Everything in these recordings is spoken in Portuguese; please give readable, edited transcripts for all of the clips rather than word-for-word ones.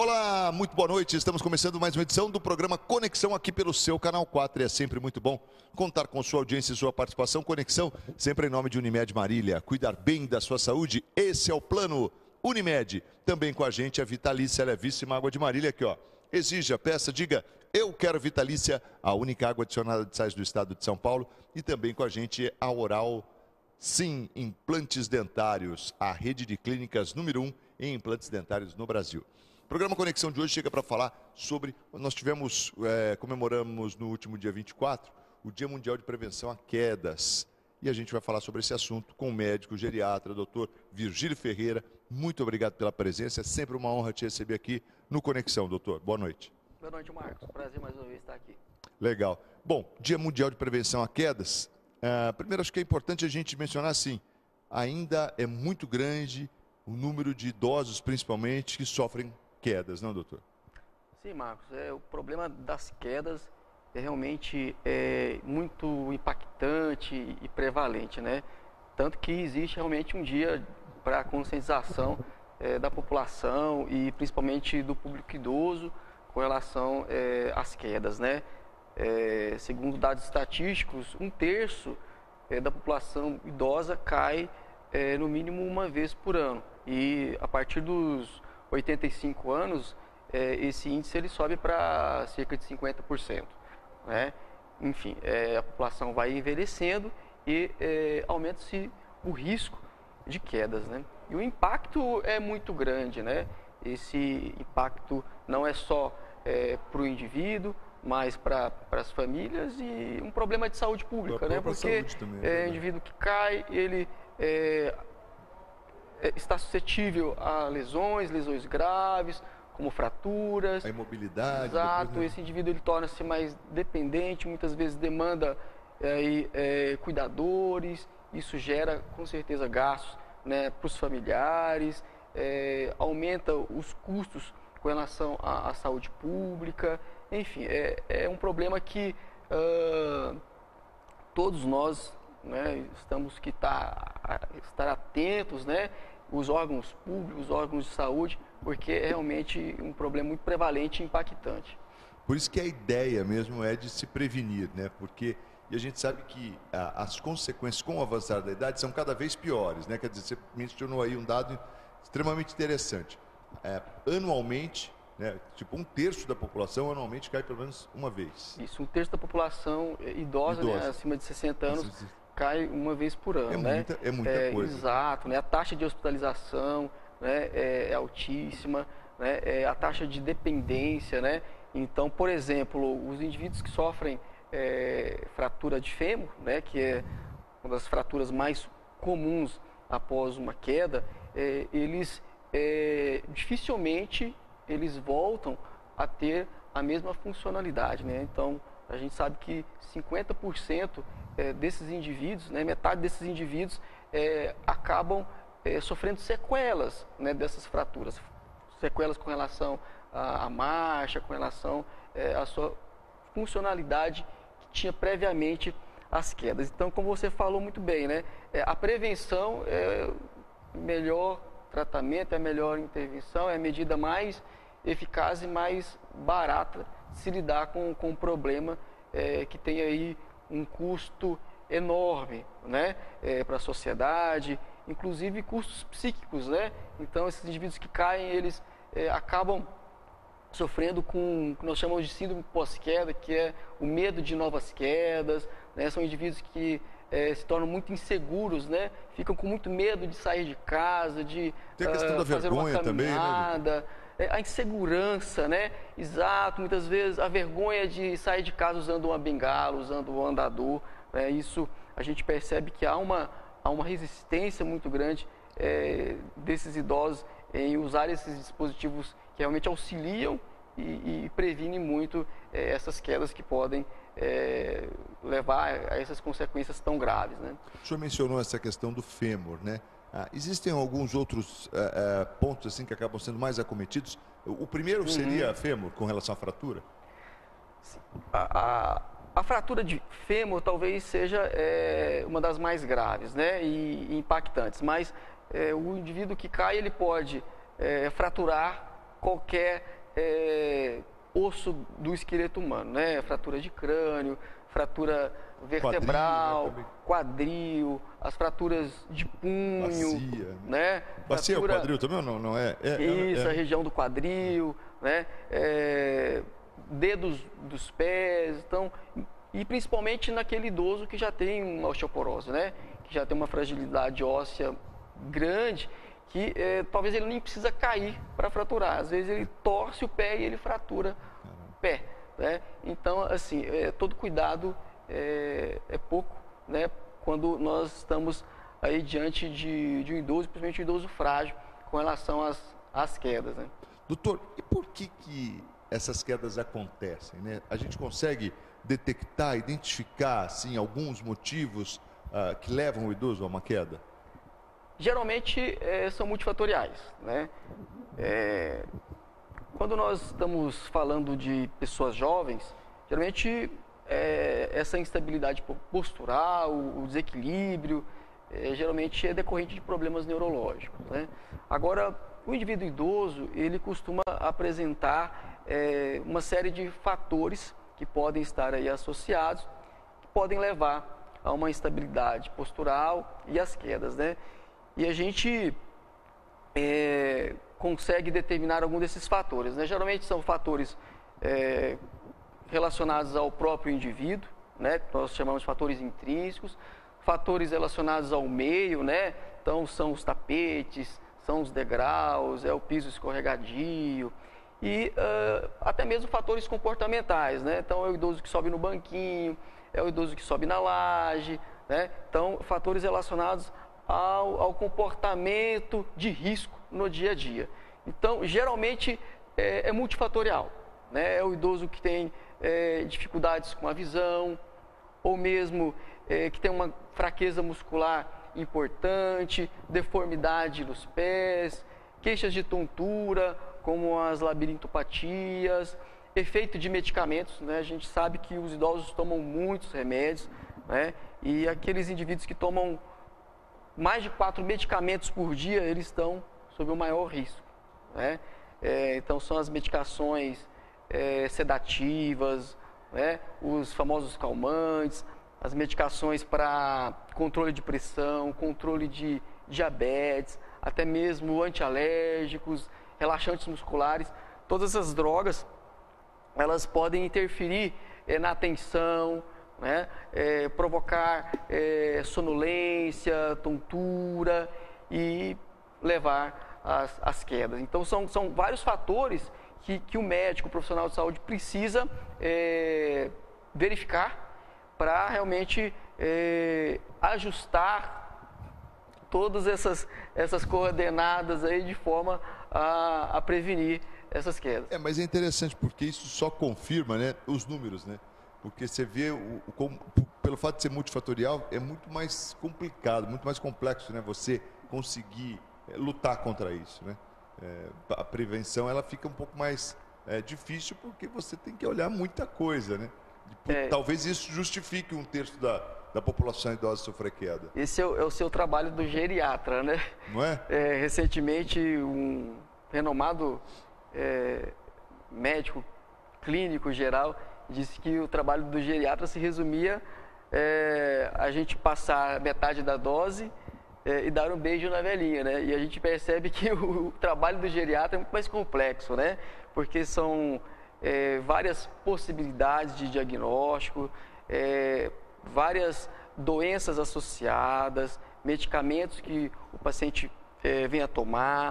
Olá, muito boa noite. Estamos começando mais uma edição do programa Conexão aqui pelo seu Canal 4. E é sempre muito bom contar com sua audiência e sua participação. Conexão, sempre em nome de Unimed Marília. Cuidar bem da sua saúde, esse é o plano Unimed. Também com a gente a Vitalícia, a levíssima água de Marília aqui, ó. Exija, peça, diga, eu quero Vitalícia, a única água adicionada de sais do estado de São Paulo. E também com a gente a Oral Sim, implantes dentários, a rede de clínicas número 1 em implantes dentários no Brasil. O programa Conexão de hoje chega para falar sobre, nós comemoramos no último dia 24, o Dia Mundial de Prevenção a Quedas. E a gente vai falar sobre esse assunto com o médico geriatra, doutor Virgílio Ferreira. Muito obrigado pela presença, é sempre uma honra te receber aqui no Conexão, doutor. Boa noite. Boa noite, Marcos. Prazer mais uma vez estar aqui. Legal. Bom, Dia Mundial de Prevenção a Quedas. Primeiro, acho que é importante a gente mencionar assim, ainda é muito grande o número de idosos, principalmente, que sofrem quedas, não, doutor? Sim, Marcos. O problema das quedas é realmente muito impactante e prevalente, né? Tanto que existe realmente um dia para conscientização da população e principalmente do público idoso com relação às quedas, né? Segundo dados estatísticos, 1/3 da população idosa cai no mínimo uma vez por ano. E a partir dos 85 anos, esse índice ele sobe para cerca de 50%. Né? Enfim, a população vai envelhecendo e aumenta-se o risco de quedas. Né? E o impacto é muito grande. Né? Esse impacto não é só para o indivíduo, mas para as famílias e um problema de saúde pública, né? Porque o indivíduo que cai, ele está suscetível a lesões graves, como fraturas. A imobilidade. Exato, depois, né? Esse indivíduo ele torna-se mais dependente, muitas vezes demanda cuidadores, isso gera com certeza gastos, né, para os familiares, aumenta os custos com relação à saúde pública. Enfim, é um problema que todos nós, né, temos que estar atentos, né, os órgãos públicos, os órgãos de saúde, porque é realmente um problema muito prevalente e impactante. Por isso que a ideia mesmo é de se prevenir, né, porque a gente sabe que as consequências com o avançar da idade são cada vez piores, né, quer dizer, você mencionou aí um dado extremamente interessante. Anualmente, né, tipo 1/3 da população anualmente cai pelo menos uma vez. Isso, 1/3 da população idosa. Né, acima de 60 anos cai uma vez por ano. É muita coisa. Exato, né, a taxa de hospitalização, né, é altíssima, né, a taxa de dependência. Né, então, por exemplo, os indivíduos que sofrem fratura de fêmur, né, que é uma das fraturas mais comuns após uma queda, eles dificilmente eles voltam a ter a mesma funcionalidade, né? Então, a gente sabe que 50% desses indivíduos, né, metade desses indivíduos acabam sofrendo sequelas, né, dessas fraturas. Sequelas com relação à marcha, com relação à sua funcionalidade que tinha previamente às quedas. Então, como você falou muito bem, né, a prevenção é o melhor tratamento, é a melhor intervenção, é a medida mais eficaz e mais barata de se lidar com um problema que tem aí um custo enorme, né, para a sociedade, inclusive custos psíquicos, né? Então, esses indivíduos que caem, eles acabam sofrendo com o que nós chamamos de síndrome pós-queda, que é o medo de novas quedas, né? São indivíduos que se tornam muito inseguros, né? Ficam com muito medo de sair de casa, de fazer uma caminhada. Também, né? A insegurança, né? Exato, muitas vezes a vergonha de sair de casa usando uma bengala, usando um andador, né? Isso a gente percebe que há uma resistência muito grande desses idosos em usar esses dispositivos que realmente auxiliam e previnem muito essas quedas que podem levar a essas consequências tão graves, né? O senhor mencionou essa questão do fêmur, né? Existem alguns outros pontos assim que acabam sendo mais acometidos. O primeiro seria fêmur com relação à fratura? A fratura de fêmur talvez seja uma das mais graves, né, e impactantes, mas o indivíduo que cai, ele pode fraturar qualquer osso do esqueleto humano, né? Fratura de crânio, fratura vertebral, quadril, as fraturas de punho, bacia, né? Bacia fratura... é o quadril também ou não? Não é? Isso, a região do quadril, né? Dedos dos pés, então, e principalmente naquele idoso que já tem uma osteoporose, né? Que já tem uma fragilidade óssea grande, que talvez ele nem precisa cair para fraturar. Às vezes ele torce o pé e ele fratura o pé, né? Então, assim, todo cuidado é pouco, né? Quando nós estamos aí diante de um idoso, principalmente um idoso frágil, com relação às quedas, né? Doutor, e por que essas quedas acontecem, né? A gente consegue detectar, identificar, assim, alguns motivos que levam o idoso a uma queda? Geralmente são multifatoriais, né? Quando nós estamos falando de pessoas jovens, geralmente essa instabilidade postural, o desequilíbrio, geralmente é decorrente de problemas neurológicos, né? Agora, o indivíduo idoso, ele costuma apresentar uma série de fatores que podem estar aí associados, que podem levar a uma instabilidade postural e às quedas, né? E a gente consegue determinar algum desses fatores, né? Geralmente são fatores relacionados ao próprio indivíduo, né? Nós chamamos de fatores intrínsecos, fatores relacionados ao meio, né? Então são os tapetes, são os degraus, é o piso escorregadio e até mesmo fatores comportamentais, né? Então é o idoso que sobe no banquinho, é o idoso que sobe na laje, né? Então fatores relacionados ao comportamento de risco no dia a dia. Então geralmente é multifatorial, né? É o idoso que tem dificuldades com a visão, ou mesmo que tem uma fraqueza muscular importante, deformidade nos pés, queixas de tontura, como as labirintopatias, efeito de medicamentos, né? A gente sabe que os idosos tomam muitos remédios, né? E aqueles indivíduos que tomam mais de 4 medicamentos por dia, eles estão sob o maior risco, né? Então são as medicações sedativas, né? Os famosos calmantes, as medicações para controle de pressão, controle de diabetes, até mesmo antialérgicos, relaxantes musculares. Todas essas drogas, elas podem interferir na atenção, né? Provocar sonolência, tontura e levar às quedas. Então são vários fatores que o médico, o profissional de saúde precisa verificar para realmente ajustar todas essas coordenadas aí de forma a prevenir essas quedas. Mas é interessante porque isso só confirma, né, os números, né? Porque você vê, pelo fato de ser multifatorial, é muito mais complicado, muito mais complexo, né? Você conseguir lutar contra isso, né? A prevenção, ela fica um pouco mais difícil porque você tem que olhar muita coisa, né? Talvez isso justifique 1/3 da população idosa sofrer queda. Esse é o seu trabalho do geriatra, né? Não é? Recentemente, um renomado médico clínico geral disse que o trabalho do geriatra se resumia a gente passar metade da dose e dar um beijo na velhinha, né? E a gente percebe que o trabalho do geriatra é muito mais complexo, né? Porque são várias possibilidades de diagnóstico, várias doenças associadas, medicamentos que o paciente vem a tomar.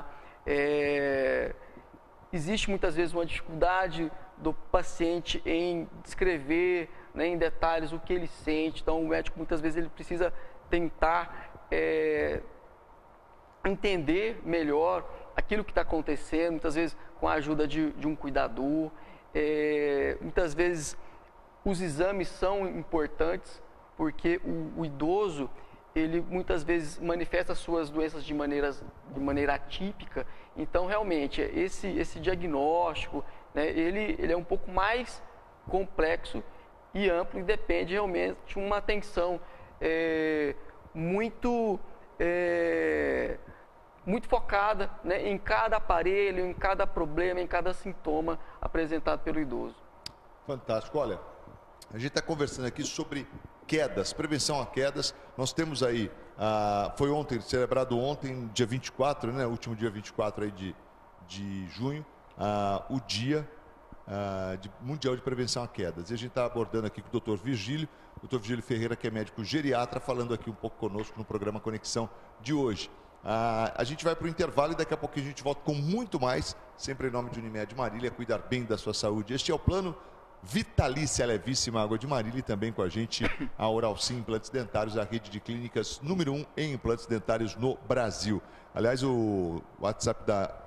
Existe muitas vezes uma dificuldade do paciente em descrever, né, em detalhes o que ele sente. Então o médico muitas vezes ele precisa tentar entender melhor aquilo que está acontecendo, muitas vezes com a ajuda de um cuidador. Muitas vezes os exames são importantes porque o idoso ele muitas vezes manifesta suas doenças de maneira atípica. Então realmente esse diagnóstico, né, ele é um pouco mais complexo e amplo e depende realmente de uma atenção muito muito focada, né, em cada aparelho, em cada problema, em cada sintoma apresentado pelo idoso. Fantástico. Olha, a gente está conversando aqui sobre quedas, prevenção a quedas. Nós temos aí, foi ontem, celebrado ontem, dia 24, né, último dia 24 aí de junho, o Dia Mundial de Prevenção a Quedas. E a gente está abordando aqui com o Dr. Virgílio Ferreira, que é médico geriatra, falando aqui um pouco conosco no programa Conexão de hoje. A gente vai para o intervalo e daqui a pouquinho a gente volta com muito mais, sempre em nome de Unimed Marília, cuidar bem da sua saúde. Este é o plano Vitalícia Levíssima Água de Marília, e também com a gente a Oralsim Implantes Dentários, a rede de clínicas número 1 em implantes dentários no Brasil. Aliás, o WhatsApp da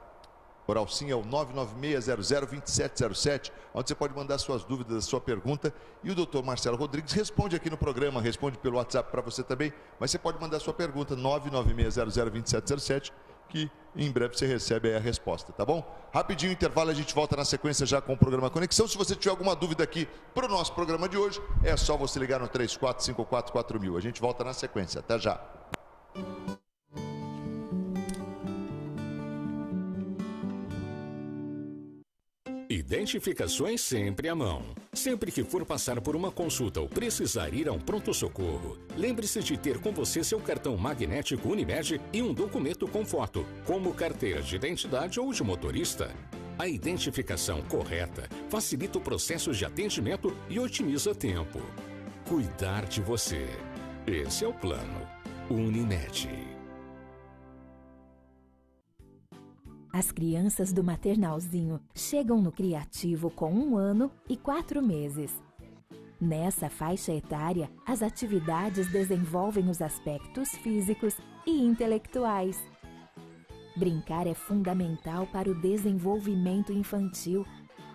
Oralsim é o 996002707, onde você pode mandar suas dúvidas, sua pergunta, e o doutor Marcelo Rodrigues responde aqui no programa, responde pelo WhatsApp para você também, mas você pode mandar sua pergunta, 996002707, que em breve você recebe aí a resposta, tá bom? Rapidinho intervalo, a gente volta na sequência já com o programa Conexão. Se você tiver alguma dúvida aqui para o nosso programa de hoje, é só você ligar no 34544000. A gente volta na sequência, até já. Identificações sempre à mão. Sempre que for passar por uma consulta ou precisar ir a um pronto-socorro, lembre-se de ter com você seu cartão magnético Unimed e um documento com foto, como carteira de identidade ou de motorista. A identificação correta facilita o processo de atendimento e otimiza tempo. Cuidar de você. Esse é o plano Unimed. As crianças do maternalzinho chegam no Criativo com 1 ano e 4 meses. Nessa faixa etária, as atividades desenvolvem os aspectos físicos e intelectuais. Brincar é fundamental para o desenvolvimento infantil.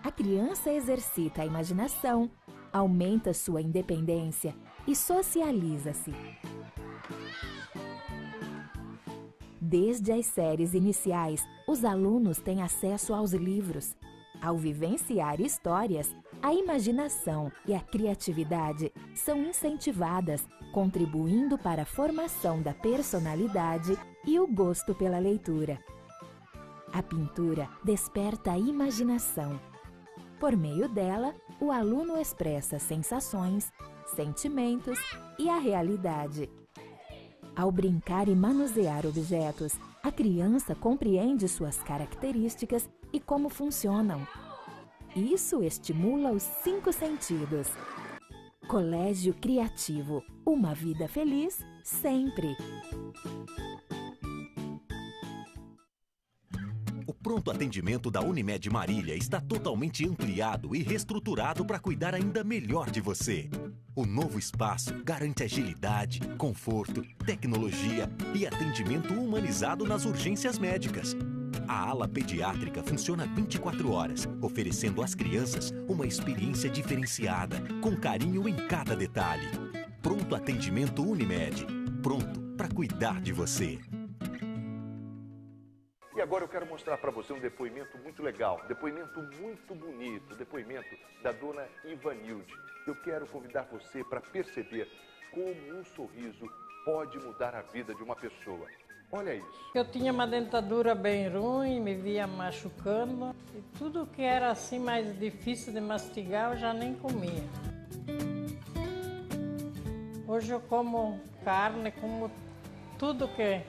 A criança exercita a imaginação, aumenta sua independência e socializa-se. Desde as séries iniciais, os alunos têm acesso aos livros. Ao vivenciar histórias, a imaginação e a criatividade são incentivadas, contribuindo para a formação da personalidade e o gosto pela leitura. A pintura desperta a imaginação. Por meio dela, o aluno expressa sensações, sentimentos e a realidade. Ao brincar e manusear objetos, a criança compreende suas características e como funcionam. Isso estimula os 5 sentidos. Colégio Criativo. Uma vida feliz sempre. O pronto atendimento da Unimed Marília está totalmente ampliado e reestruturado para cuidar ainda melhor de você. O novo espaço garante agilidade, conforto, tecnologia e atendimento humanizado nas urgências médicas. A ala pediátrica funciona 24 horas, oferecendo às crianças uma experiência diferenciada, com carinho em cada detalhe. Pronto atendimento Unimed. Pronto para cuidar de você. E agora eu quero mostrar para você um depoimento muito legal, depoimento muito bonito, depoimento da dona Ivanilde. Eu quero convidar você para perceber como um sorriso pode mudar a vida de uma pessoa. Olha isso. Eu tinha uma dentadura bem ruim, me via machucando. E tudo que era assim mais difícil de mastigar, eu já nem comia. Hoje eu como carne, como tudo que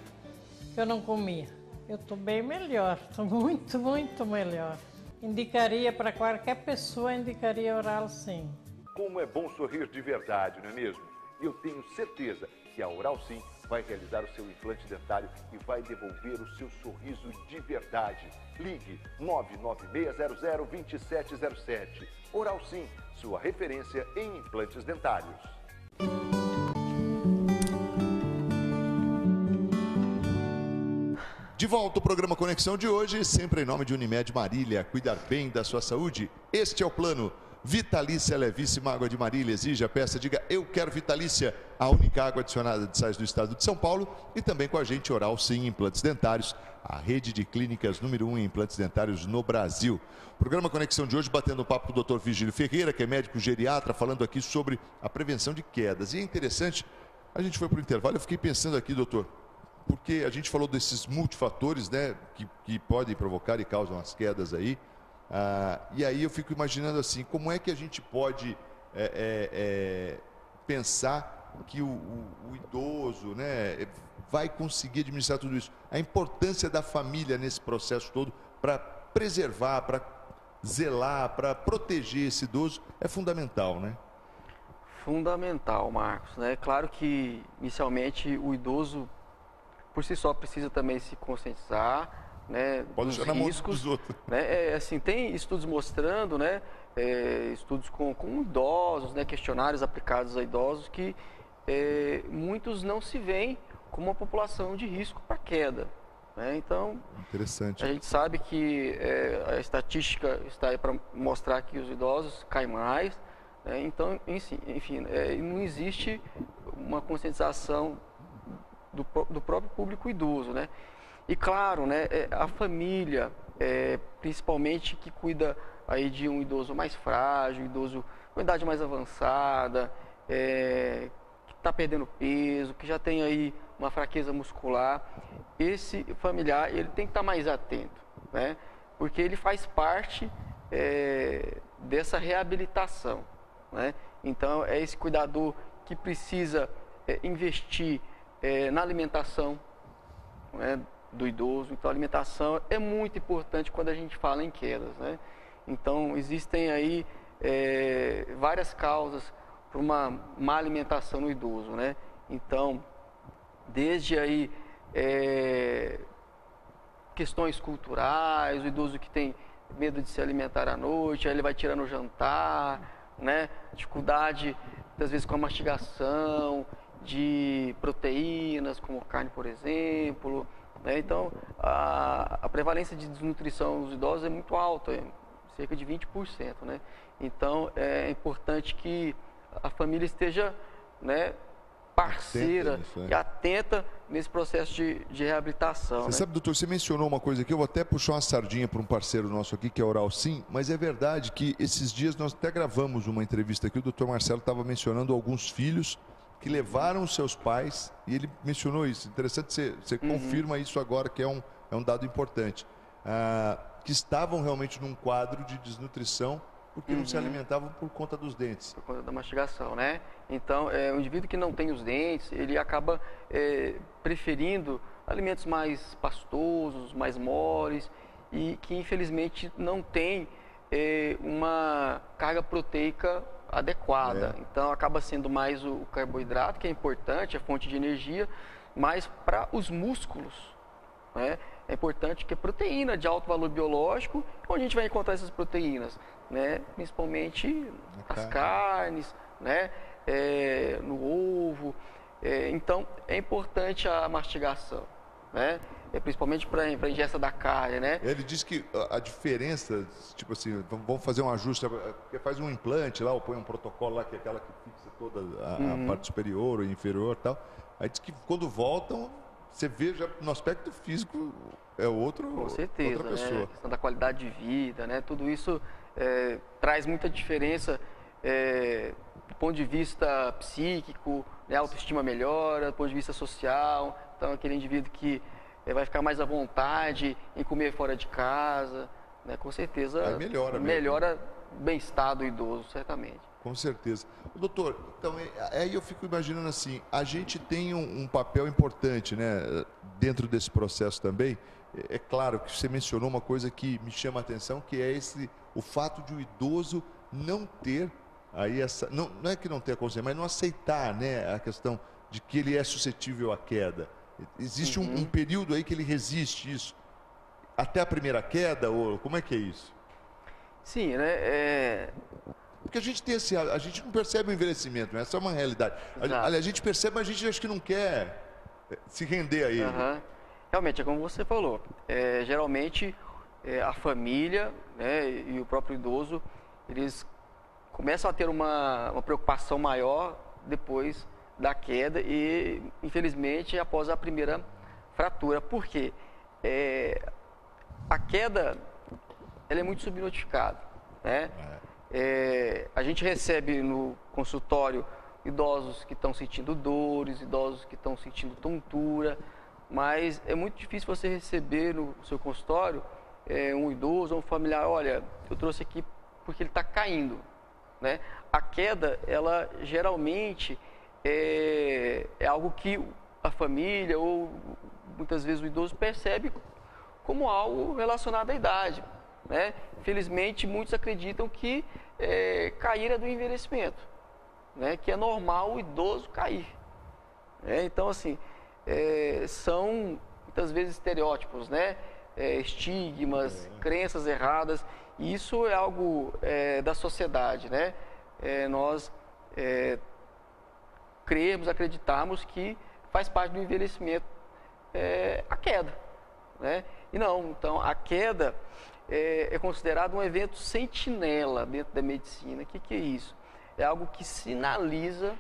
eu não comia. Eu estou bem melhor, estou muito, muito melhor. Indicaria para qualquer pessoa, indicaria Oralsim. Como é bom sorrir de verdade, não é mesmo? E eu tenho certeza que a Oralsim vai realizar o seu implante dentário e vai devolver o seu sorriso de verdade. Ligue 996002707. Oralsim, sua referência em implantes dentários. De volta ao programa Conexão de hoje, sempre em nome de Unimed Marília, cuidar bem da sua saúde. Este é o plano Vitalícia Levíssima Água de Marília. Exija, peça, diga eu quero Vitalícia, a única água adicionada de sais do estado de São Paulo. E também com a gente Oralsim Implantes Dentários, a rede de clínicas número 1 em implantes dentários no Brasil. Programa Conexão de hoje batendo um papo com o Dr. Virgílio Ferreira, que é médico geriatra, falando aqui sobre a prevenção de quedas. E é interessante, a gente foi para o intervalo, eu fiquei pensando aqui, doutor, porque a gente falou desses multifatores, né, que podem provocar e causam as quedas aí. E aí eu fico imaginando assim, como é que a gente pode pensar que o idoso, né, vai conseguir administrar tudo isso? A importância da família nesse processo todo para preservar, para zelar, para proteger esse idoso é fundamental, né? Fundamental, Marcos, né? Claro que inicialmente o idoso por si só precisa também se conscientizar, né, Pode dos deixar na riscos, mão dos outros. né? Assim, tem estudos mostrando, né, estudos com idosos, né, questionários aplicados a idosos que muitos não se veem como uma população de risco para queda, né? Então, interessante. A gente sabe que a estatística está aí para mostrar que os idosos caem mais, né? Então, enfim, não existe uma conscientização do próprio público idoso, né? E claro, né, a família, principalmente que cuida aí de um idoso mais frágil, um idoso com idade mais avançada, que está perdendo peso, que já tem aí uma fraqueza muscular, esse familiar ele tem que estar mais atento, né? Porque ele faz parte dessa reabilitação, né? Então é esse cuidador que precisa investir na alimentação, né, do idoso. Então a alimentação é muito importante quando a gente fala em quedas, né? Então existem aí várias causas para uma má alimentação no idoso, né? Então desde aí questões culturais, o idoso que tem medo de se alimentar à noite, aí ele vai tirando o jantar, né? Dificuldade, às vezes, com a mastigação de proteínas, como carne, por exemplo, né? Então, a prevalência de desnutrição nos idosos é muito alta, cerca de 20%, né? Então, é importante que a família esteja, né, parceira e atenta nesse processo de reabilitação. Você né? sabe, doutor, você mencionou uma coisa aqui, eu vou até puxar uma sardinha para um parceiro nosso aqui, que é Oral Sim, mas é verdade que esses dias nós até gravamos uma entrevista aqui, o doutor Marcelo estava mencionando alguns filhos que levaram os seus pais, e ele mencionou isso, interessante, você confirma isso agora, que é um dado importante, que estavam realmente num quadro de desnutrição, porque não se alimentavam por conta dos dentes. Por conta da mastigação, né? Então, o indivíduo que não tem os dentes, ele acaba preferindo alimentos mais pastosos, mais moles, e que infelizmente não tem uma carga proteica adequada. Então, acaba sendo mais o carboidrato, que é importante, é fonte de energia, mas para os músculos, né? É importante que a proteína de alto valor biológico, onde a gente vai encontrar essas proteínas, né? Principalmente as carnes, né? No ovo. Então, é importante a mastigação, né? Principalmente para a ingesta da carne, né? Ele diz que a diferença, tipo assim, vamos fazer um ajuste, porque faz um implante lá, ou põe um protocolo lá, que é aquela que fixa toda a parte superior ou inferior e tal. Aí diz que quando voltam, você vê já no aspecto físico, é outra pessoa. Né? A questão da qualidade de vida, né? Tudo isso traz muita diferença do ponto de vista psíquico, né? A autoestima melhora, do ponto de vista social. Então, aquele indivíduo que vai ficar mais à vontade em comer fora de casa, né? Com certeza melhora o bem-estar do idoso, certamente. Com certeza. Doutor, então, aí eu fico imaginando assim, a gente tem um papel importante, né, dentro desse processo também. É claro que você mencionou uma coisa que me chama a atenção, que é o fato de o idoso não ter, aí não é que não ter a consciência, mas não aceitar, né, a questão de que ele é suscetível à queda. Existe um período aí que ele resiste isso. Até a primeira queda, ou como é que é isso? Sim, né? Porque a gente não percebe o envelhecimento, né? Essa é uma realidade. A gente percebe, mas a gente acho que não quer se render a ele. Realmente, é como você falou. Geralmente, a família, né, e o próprio idoso, eles começam a ter uma preocupação maior depois da queda e, infelizmente, após a primeira fratura. Por quê? A queda ela é muito subnotificada, né? A gente recebe no consultório idosos que estão sentindo dores, idosos que estão sentindo tontura, mas é muito difícil você receber no seu consultório um idoso ou um familiar, olha, eu trouxe aqui porque ele está caindo, né? A queda, ela geralmente é algo que a família ou muitas vezes o idoso percebe como algo relacionado à idade, né? Infelizmente, muitos acreditam que cair é do envelhecimento, né? Que é normal o idoso cair. Então, assim, são muitas vezes estereótipos, né? Estigmas, crenças erradas, e isso é algo da sociedade, né? Nós cremos, acreditamos que faz parte do envelhecimento a queda, né? E não, então a queda é considerado um evento sentinela dentro da medicina. O que é isso? É algo que sinaliza,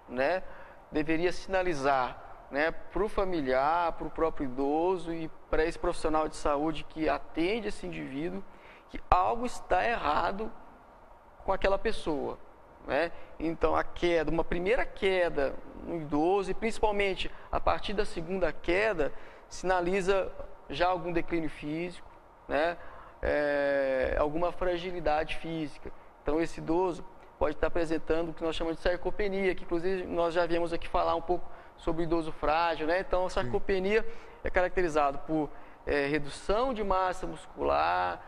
né? Deveria sinalizar, né, para o familiar, para o próprio idoso e para esse profissional de saúde que atende esse indivíduo, que algo está errado com aquela pessoa, né? Então a queda, uma primeira queda no idoso, e principalmente a partir da segunda queda, sinaliza já algum declínio físico, né? Alguma fragilidade física. Então esse idoso pode estar apresentando o que nós chamamos de sarcopenia, que inclusive nós já viemos aqui falar um pouco sobre o idoso frágil, né? Então a sarcopenia é caracterizado por redução de massa muscular,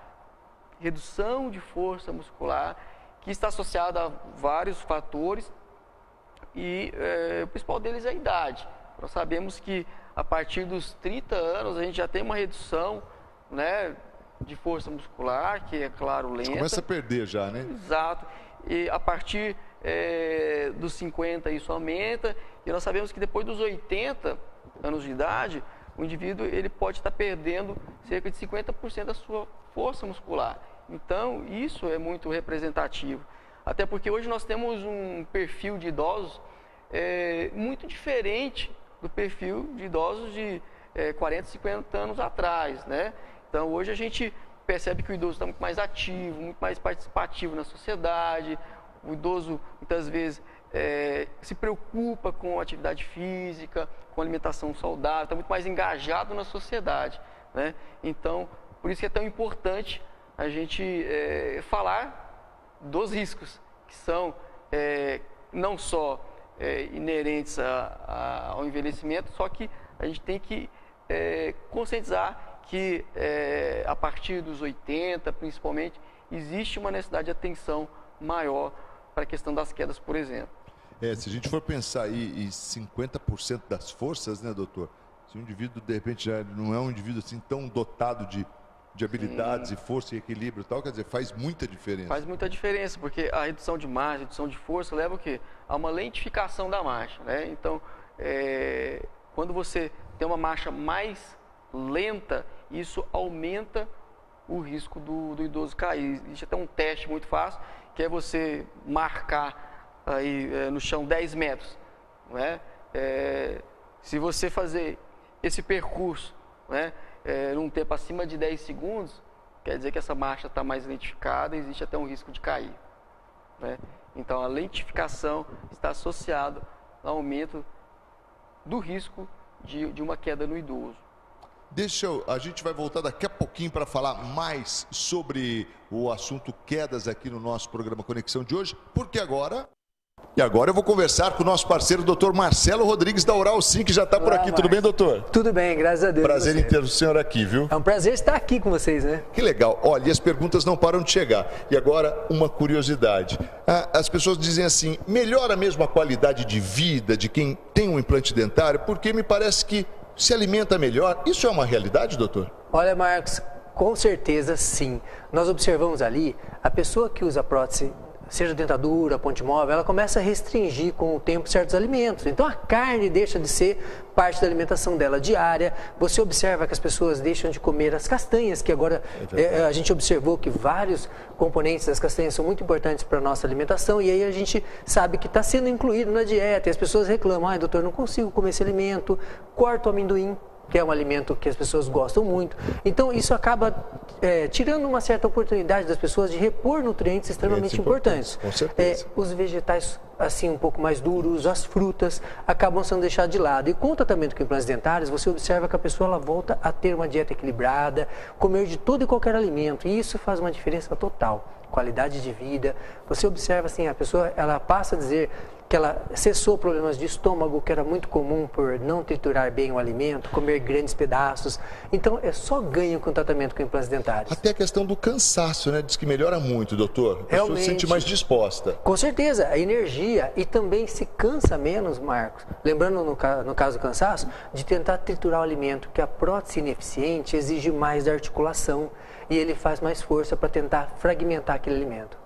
redução de força muscular, que está associada a vários fatores e o principal deles é a idade. Nós sabemos que a partir dos 30 anos a gente já tem uma redução, né, de força muscular, que é claro lenta. Começa a perder já, né? Exato. E a partir dos 50 isso aumenta, e nós sabemos que depois dos 80 anos de idade, o indivíduo ele pode estar perdendo cerca de 50% da sua força muscular. Então, isso é muito representativo. Até porque hoje nós temos um perfil de idosos muito diferente do perfil de idosos de 40, 50 anos atrás, né? Então, hoje a gente percebe que o idoso está muito mais ativo, muito mais participativo na sociedade. O idoso, muitas vezes, se preocupa com atividade física, com alimentação saudável, está muito mais engajado na sociedade, né? Então, por isso que é tão importante a gente falar dos riscos, que são não só inerentes ao envelhecimento, só que a gente tem que conscientizar que a partir dos 80, principalmente, existe uma necessidade de atenção maior para a questão das quedas, por exemplo. Se a gente for pensar aí em 50% das forças, né, doutor? Se o indivíduo, de repente, já não é um indivíduo assim tão dotado de habilidades, e força e equilíbrio e tal, quer dizer, faz muita diferença. Faz muita diferença, porque a redução de marcha, a redução de força leva o quê? A uma lentificação da marcha, né? Então, quando você tem uma marcha mais lenta, isso aumenta o risco do idoso cair. Existe até um teste muito fácil, que é você marcar aí no chão 10 metros, né? Se você fazer esse percurso, né, num tempo acima de 10 segundos, quer dizer que essa marcha está mais lentificada e existe até um risco de cair, né? Então, a lentificação está associada ao aumento do risco de uma queda no idoso. A gente vai voltar daqui a pouquinho para falar mais sobre o assunto quedas aqui no nosso programa Conexão de hoje, porque agora eu vou conversar com o nosso parceiro, doutor Marcelo Rodrigues, da Oral Sim, que já está por aqui. Tudo bem, doutor? Tudo bem, graças a Deus. Prazer em ter o senhor aqui, viu? É um prazer estar aqui com vocês, né? Que legal. Olha, e as perguntas não param de chegar. E agora, uma curiosidade. As pessoas dizem assim, melhora mesmo a qualidade de vida de quem tem um implante dentário, porque me parece que se alimenta melhor. Isso é uma realidade, doutor? Olha, Marcos, com certeza sim. Nós observamos ali, a pessoa que usa prótese, seja dentadura, ponte móvel, ela começa a restringir com o tempo certos alimentos. Então a carne deixa de ser parte da alimentação dela diária. Você observa que as pessoas deixam de comer as castanhas, que agora a gente observou que vários componentes das castanhas são muito importantes para a nossa alimentação, e aí a gente sabe que está sendo incluído na dieta, e as pessoas reclamam, doutor, não consigo comer esse alimento, corta o amendoim. que é um alimento que as pessoas gostam muito. Então, isso acaba tirando uma certa oportunidade das pessoas de repor nutrientes extremamente importantes. Com certeza. Os vegetais, assim, um pouco mais duros, as frutas, acabam sendo deixadas de lado. E com o tratamento com implantes dentários, você observa que a pessoa ela volta a ter uma dieta equilibrada, comer de todo e qualquer alimento. E isso faz uma diferença total. Qualidade de vida. Você observa, assim, a pessoa ela passa a dizer que ela cessou problemas de estômago, que era muito comum por não triturar bem o alimento, comer grandes pedaços. Então, é só ganho com o tratamento com implantes dentários. Até a questão do cansaço, né? Diz que melhora muito, doutor. A pessoa se sente mais disposta. Com certeza, a energia e também se cansa menos, Marcos. Lembrando, no caso do cansaço, de tentar triturar o alimento, que a prótese ineficiente exige mais da articulação e ele faz mais força para tentar fragmentar aquele alimento.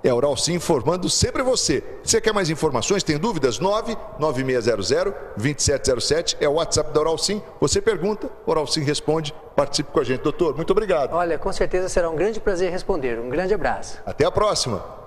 É a Oral Sim informando sempre você. Você quer mais informações? Tem dúvidas? 99600-2707 é o WhatsApp da Oral Sim. Você pergunta, Oral Sim responde. Participe com a gente. Doutor, muito obrigado. Olha, com certeza será um grande prazer responder. Um grande abraço. Até a próxima.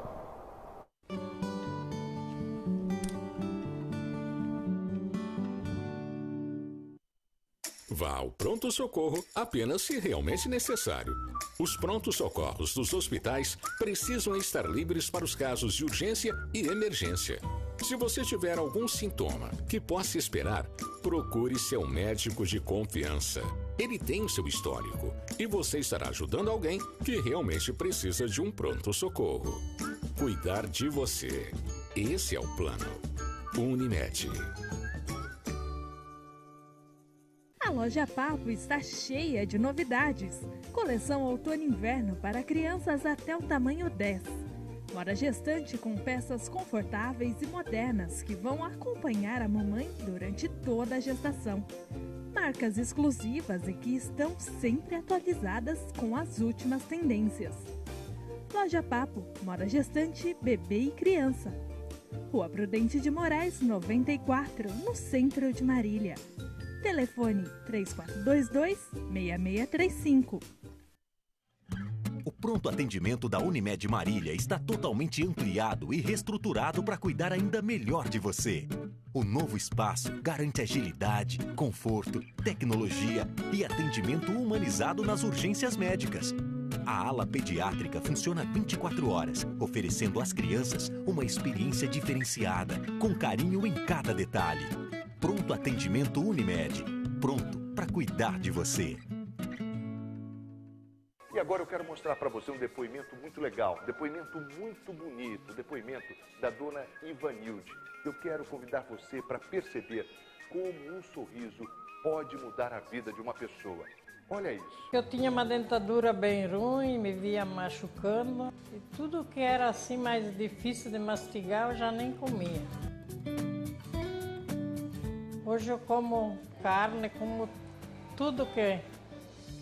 Vá ao pronto-socorro apenas se realmente necessário. Os prontos-socorros dos hospitais precisam estar livres para os casos de urgência e emergência. Se você tiver algum sintoma que possa esperar, procure seu médico de confiança. Ele tem o seu histórico e você estará ajudando alguém que realmente precisa de um pronto-socorro. Cuidar de você. Esse é o plano. Unimed. A loja Papo está cheia de novidades. Coleção outono e inverno para crianças até o tamanho 10. Moda gestante com peças confortáveis e modernas que vão acompanhar a mamãe durante toda a gestação. Marcas exclusivas e que estão sempre atualizadas com as últimas tendências. Loja Papo, moda gestante, bebê e criança. Rua Prudente de Moraes, 94, no centro de Marília. Telefone 3422-6635. O pronto atendimento da Unimed Marília está totalmente ampliado e reestruturado para cuidar ainda melhor de você. O novo espaço garante agilidade, conforto, tecnologia e atendimento humanizado nas urgências médicas. A ala pediátrica funciona 24 horas, oferecendo às crianças uma experiência diferenciada, com carinho em cada detalhe. Pronto atendimento Unimed. Pronto para cuidar de você. E agora eu quero mostrar para você um depoimento muito legal, depoimento muito bonito, depoimento da dona Ivanilde. Eu quero convidar você para perceber como um sorriso pode mudar a vida de uma pessoa. Olha isso. Eu tinha uma dentadura bem ruim, me via machucando. E tudo que era assim mais difícil de mastigar, eu já nem comia. Hoje eu como carne, como tudo que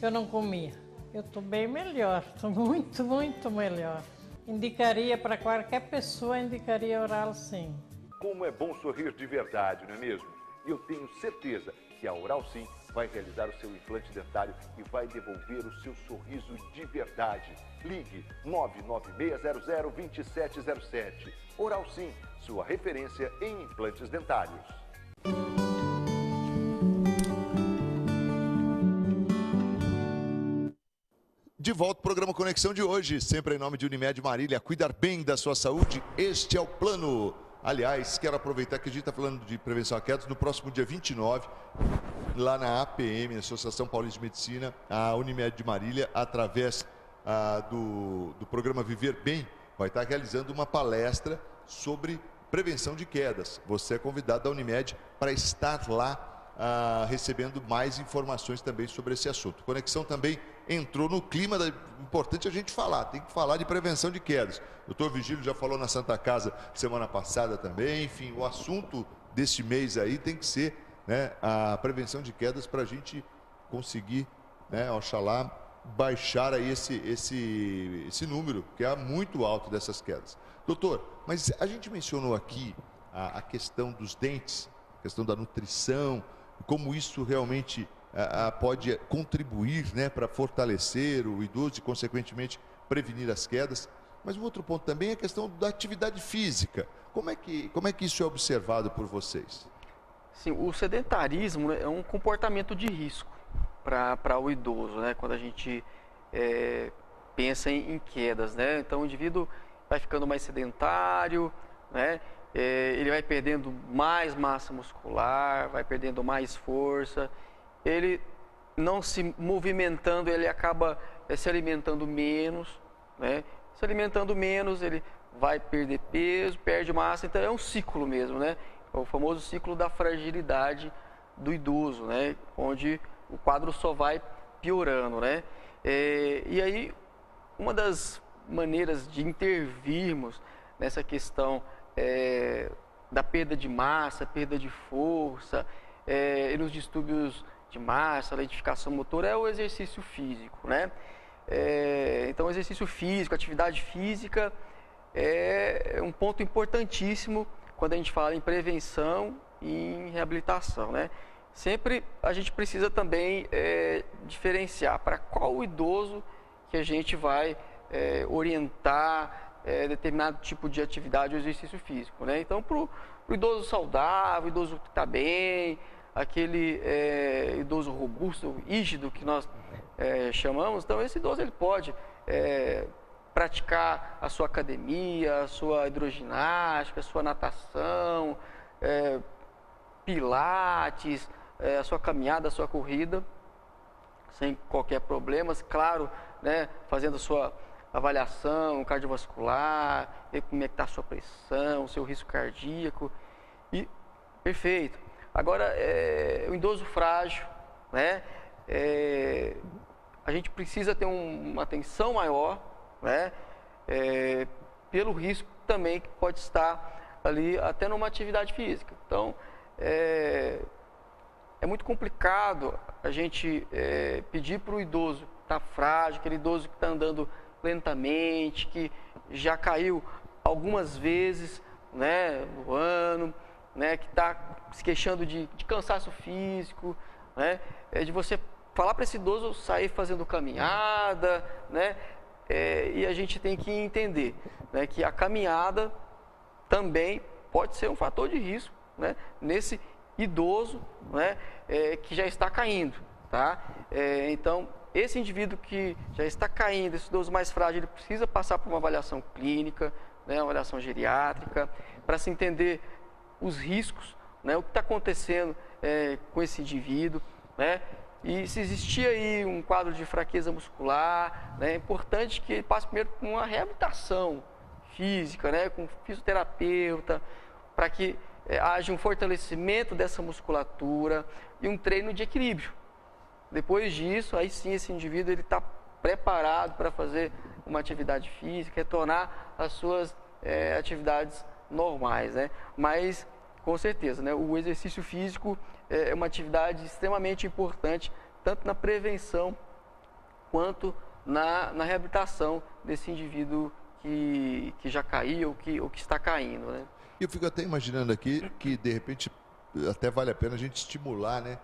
eu não comia. Eu estou bem melhor, estou muito, muito melhor. Indicaria para qualquer pessoa, indicaria Oral Sim. Como é bom sorrir de verdade, não é mesmo? E eu tenho certeza que a Oral Sim vai realizar o seu implante dentário e vai devolver o seu sorriso de verdade. Ligue 99600-2707. Oral Sim, sua referência em implantes dentários. De volta ao programa Conexão de hoje, sempre em nome de Unimed Marília, cuidar bem da sua saúde, este é o plano. Aliás, quero aproveitar que a gente está falando de prevenção a quedas, no próximo dia 29, lá na APM, Associação Paulista de Medicina, a Unimed de Marília, através do programa Viver Bem, vai estar realizando uma palestra sobre prevenção de quedas. Você é convidado da Unimed para estar lá recebendo mais informações também sobre esse assunto. Conexão também entrou no clima, importante a gente falar, tem que falar de prevenção de quedas. O doutor Vigílio já falou na Santa Casa semana passada também, enfim, o assunto deste mês aí tem que ser, né, a prevenção de quedas para a gente conseguir, né, oxalá, baixar aí esse número, que é muito alto dessas quedas. Doutor, mas a gente mencionou aqui a questão dos dentes, a questão da nutrição, como isso realmente pode contribuir, né, para fortalecer o idoso e, consequentemente, prevenir as quedas. Mas um outro ponto também é a questão da atividade física. Como é que isso é observado por vocês? Sim, o sedentarismo, né, é um comportamento de risco para o idoso, né? Quando a gente pensa em quedas, né? Então o indivíduo vai ficando mais sedentário, né? Ele vai perdendo mais massa muscular, vai perdendo mais força. Ele não se movimentando, ele acaba se alimentando menos, né? Se alimentando menos, ele vai perder peso, perde massa. Então é um ciclo mesmo, né? É o famoso ciclo da fragilidade do idoso, né? Onde o quadro só vai piorando, né? E aí, uma das maneiras de intervirmos nessa questão da perda de massa, perda de força, e nos distúrbios de massa, lentificação motora, é o exercício físico, né? Então, o exercício físico, atividade física é um ponto importantíssimo quando a gente fala em prevenção e em reabilitação, né? Sempre a gente precisa também diferenciar para qual idoso que a gente vai orientar determinado tipo de atividade ou exercício físico, né? Então, para o idoso saudável, idoso que está bem, aquele idoso robusto, rígido que nós chamamos, então esse idoso ele pode praticar a sua academia, a sua hidroginástica, a sua natação, pilates, a sua caminhada, a sua corrida, sem qualquer problema, claro, né, fazendo a sua avaliação cardiovascular, ver como é que está a sua pressão, o seu risco cardíaco, e perfeito. Agora, o idoso frágil, né, a gente precisa ter uma atenção maior, né, pelo risco também que pode estar ali até numa atividade física. Então, é muito complicado a gente pedir para o idoso que está frágil, aquele idoso que está andando lentamente, que já caiu algumas vezes, né, no ano, né, que está se queixando de cansaço físico, né, de você falar para esse idoso sair fazendo caminhada, né, e a gente tem que entender, né, que a caminhada também pode ser um fator de risco, né, nesse idoso, né, que já está caindo, tá? Então, esse indivíduo que já está caindo, esse idoso mais frágil, ele precisa passar por uma avaliação clínica, né, uma avaliação geriátrica, para se entender os riscos, né, o que está acontecendo com esse indivíduo, né? E se existir aí um quadro de fraqueza muscular, né, é importante que ele passe primeiro por uma reabilitação física, né, com um fisioterapeuta, para que haja um fortalecimento dessa musculatura e um treino de equilíbrio. Depois disso, aí sim esse indivíduo ele está preparado para fazer uma atividade física, retornar às suas atividades normais, né? Mas, com certeza, né, o exercício físico é uma atividade extremamente importante, tanto na prevenção quanto na reabilitação desse indivíduo que já caiu ou que está caindo, né? Eu fico até imaginando aqui que, de repente, até vale a pena a gente estimular, né,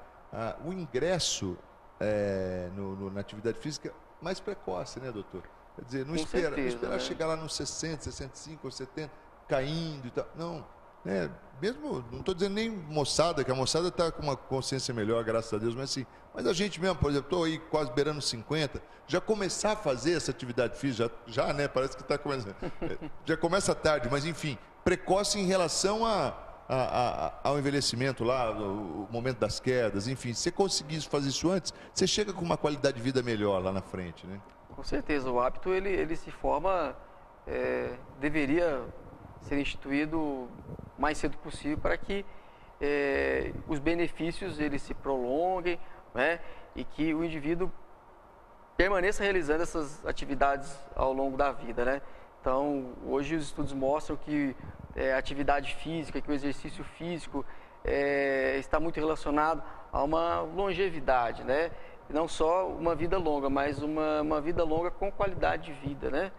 o ingresso na atividade física mais precoce, né, doutor? Quer dizer, não esperar né? Chegar lá nos 60, 65 ou 70, caindo e tal. Não, né? Mesmo, não estou dizendo nem moçada, que a moçada está com uma consciência melhor, graças a Deus, mas a gente mesmo, por exemplo, estou aí quase beirando 50, já começar a fazer essa atividade física, já né, parece que está começando, já começa tarde, mas enfim, precoce em relação ao envelhecimento lá, o momento das quedas, enfim, se você conseguir fazer isso antes, você chega com uma qualidade de vida melhor lá na frente, né? Com certeza, o hábito ele se forma, deveria ser instituído o mais cedo possível para que os benefícios eles se prolonguem, né, e que o indivíduo permaneça realizando essas atividades ao longo da vida, né? Então, hoje os estudos mostram que a atividade física, que o exercício físico está muito relacionado a uma longevidade, né? Não só uma vida longa, mas uma vida longa com qualidade de vida, né?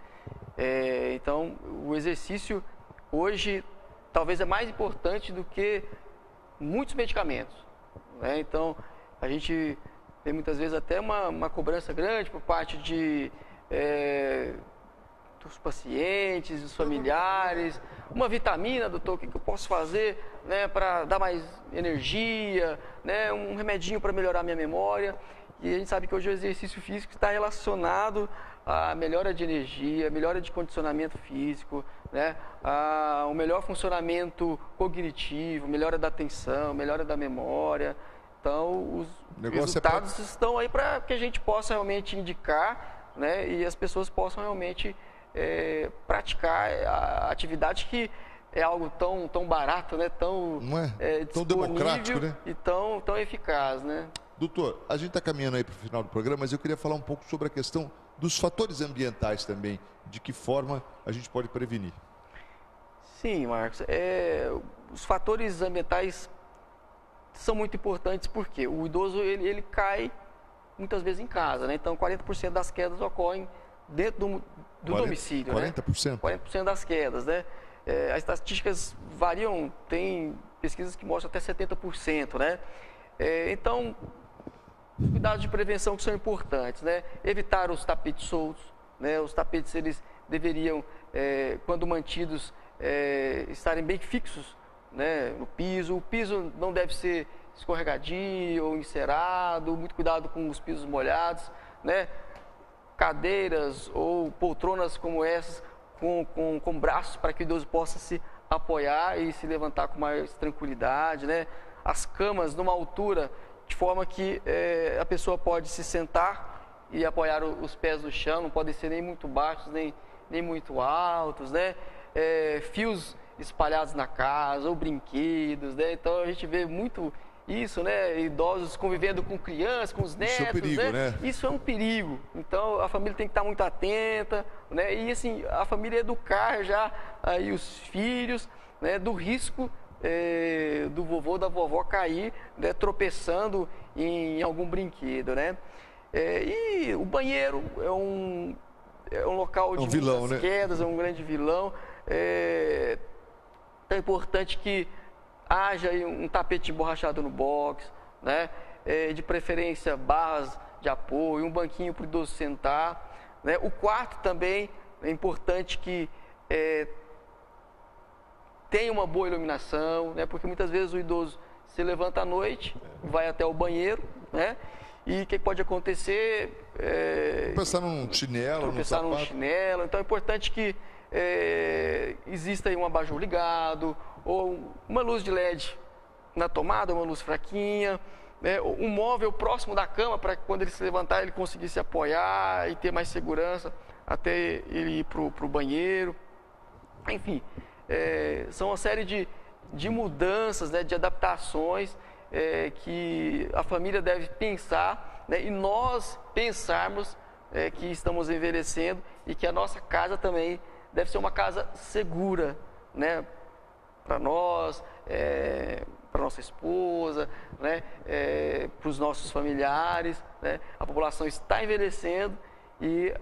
Então, o exercício hoje talvez é mais importante do que muitos medicamentos, né? Então, a gente tem muitas vezes até uma cobrança grande por parte de dos pacientes, dos familiares. Uma vitamina, doutor, o que eu posso fazer, né, para dar mais energia, né, um remedinho para melhorar minha memória. E a gente sabe que hoje o exercício físico está relacionado à melhora de energia, melhora de condicionamento físico, né, ao melhor funcionamento cognitivo, melhora da atenção, melhora da memória. Então, os resultados estão aí para que a gente possa realmente indicar, né, e as pessoas possam realmente praticar a atividade que é algo tão barato, né, tão democrático, né? E tão eficaz, né? Doutor, a gente está caminhando aí para o final do programa, mas eu queria falar um pouco sobre a questão dos fatores ambientais também, de que forma a gente pode prevenir. Sim, Marcos, os fatores ambientais são muito importantes porque o idoso ele cai muitas vezes em casa, né? Então 40% das quedas ocorrem dentro do domicílio, 40%? Né? 40% das quedas, né? As estatísticas variam, tem pesquisas que mostram até 70%, né? Então, cuidados de prevenção que são importantes, né? Evitar os tapetes soltos, né? Os tapetes, eles deveriam, quando mantidos, estarem bem fixos, né, no piso. O piso não deve ser escorregadio ou encerado, muito cuidado com os pisos molhados, né? Cadeiras ou poltronas como essas, com braços para que o idoso possa se apoiar e se levantar com mais tranquilidade, né? As camas numa altura de forma que a pessoa pode se sentar e apoiar os pés no chão, não podem ser nem muito baixos, nem muito altos, né? Fios espalhados na casa, ou brinquedos, né? Então a gente vê muito isso, né? Idosos convivendo com crianças, com os netos, isso é um perigo, né? Isso é um perigo. Então a família tem que estar muito atenta, né? E assim, a família educar já aí os filhos, né, do risco do vovô, da vovó cair, né, tropeçando em algum brinquedo, né? E o banheiro é um local de vilão, muitas né? quedas, é um grande vilão. É importante que haja aí um tapete emborrachado no box, né? De preferência barras de apoio, um banquinho para o idoso sentar, né? O quarto também é importante que tenha uma boa iluminação, né? Porque muitas vezes o idoso se levanta à noite, vai até o banheiro, né? E o que pode acontecer? Tropeçar num chinelo, num chinelo. Então é importante que exista aí um abajur ligado, ou uma luz de LED na tomada, uma luz fraquinha, né? Um móvel próximo da cama para que quando ele se levantar ele conseguir se apoiar e ter mais segurança até ele ir para o banheiro. Enfim, são uma série de mudanças, né, de adaptações que a família deve pensar, né, e nós pensarmos que estamos envelhecendo e que a nossa casa também deve ser uma casa segura, né, para nós, para nossa esposa, né, para os nossos familiares, né? A população está envelhecendo e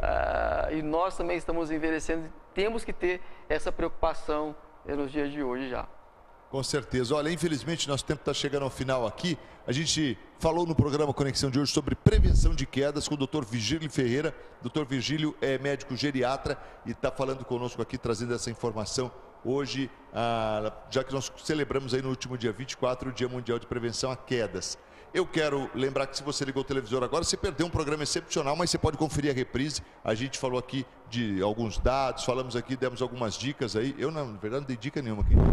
nós também estamos envelhecendo. Temos que ter essa preocupação nos dias de hoje já. Com certeza. Olha, infelizmente nosso tempo está chegando ao final aqui. A gente falou no programa Conexão de hoje sobre prevenção de quedas com o Dr. Virgílio Ferreira. Dr. Virgílio é médico geriatra e está falando conosco aqui, trazendo essa informação hoje, já que nós celebramos aí no último dia 24 o Dia Mundial de Prevenção a Quedas. Eu quero lembrar que se você ligou o televisor agora, você perdeu um programa excepcional, mas você pode conferir a reprise. A gente falou aqui de alguns dados, falamos aqui, demos algumas dicas aí. Eu, na verdade, não dei dica nenhuma, quem foi o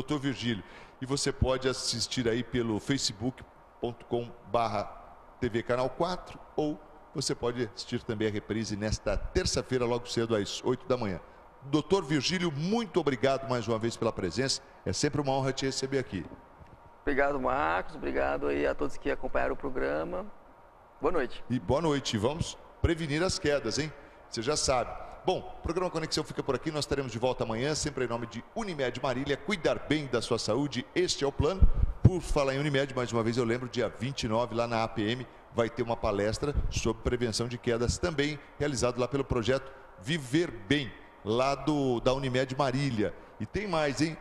Dr. Virgílio. E você pode assistir aí pelo facebook.com/TV Canal 4, ou você pode assistir também a reprise nesta terça-feira, logo cedo, às 8 da manhã. Dr. Virgílio, muito obrigado mais uma vez pela presença. É sempre uma honra te receber aqui. Obrigado, Marcos. Obrigado aí a todos que acompanharam o programa. Boa noite. E boa noite. Vamos prevenir as quedas, hein? Você já sabe. Bom, o programa Conexão fica por aqui. Nós estaremos de volta amanhã, sempre em nome de Unimed Marília. Cuidar bem da sua saúde, este é o plano. Por falar em Unimed, mais uma vez eu lembro, dia 29, lá na APM, vai ter uma palestra sobre prevenção de quedas, também realizado lá pelo projeto Viver Bem, lá da Unimed Marília. E tem mais, hein?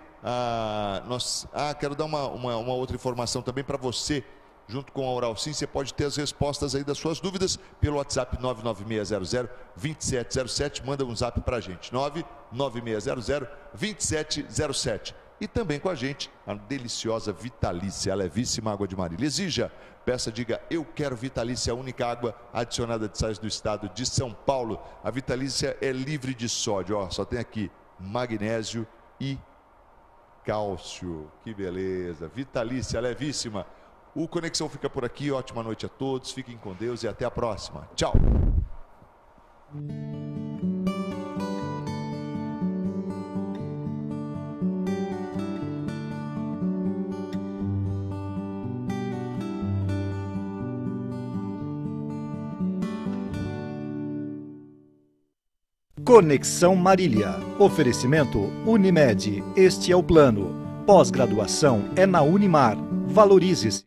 Quero dar uma outra informação também para você junto com a Oral Sim, você pode ter as respostas aí das suas dúvidas pelo WhatsApp 99600-2707. Manda um zap pra gente, 99600-2707. E também com a gente, a deliciosa Vitalícia, a levíssima água de Marília. Exija, peça, diga, eu quero Vitalícia, a única água adicionada de sais do estado de São Paulo. A Vitalícia é livre de sódio, ó, só tem aqui magnésio e cálcio. Que beleza, Vitalícia, levíssima. O Conexão fica por aqui, ótima noite a todos, fiquem com Deus e até a próxima. Tchau. Conexão Marília. Oferecimento Unimed. Este é o plano. Pós-graduação é na Unimar. Valorize-se.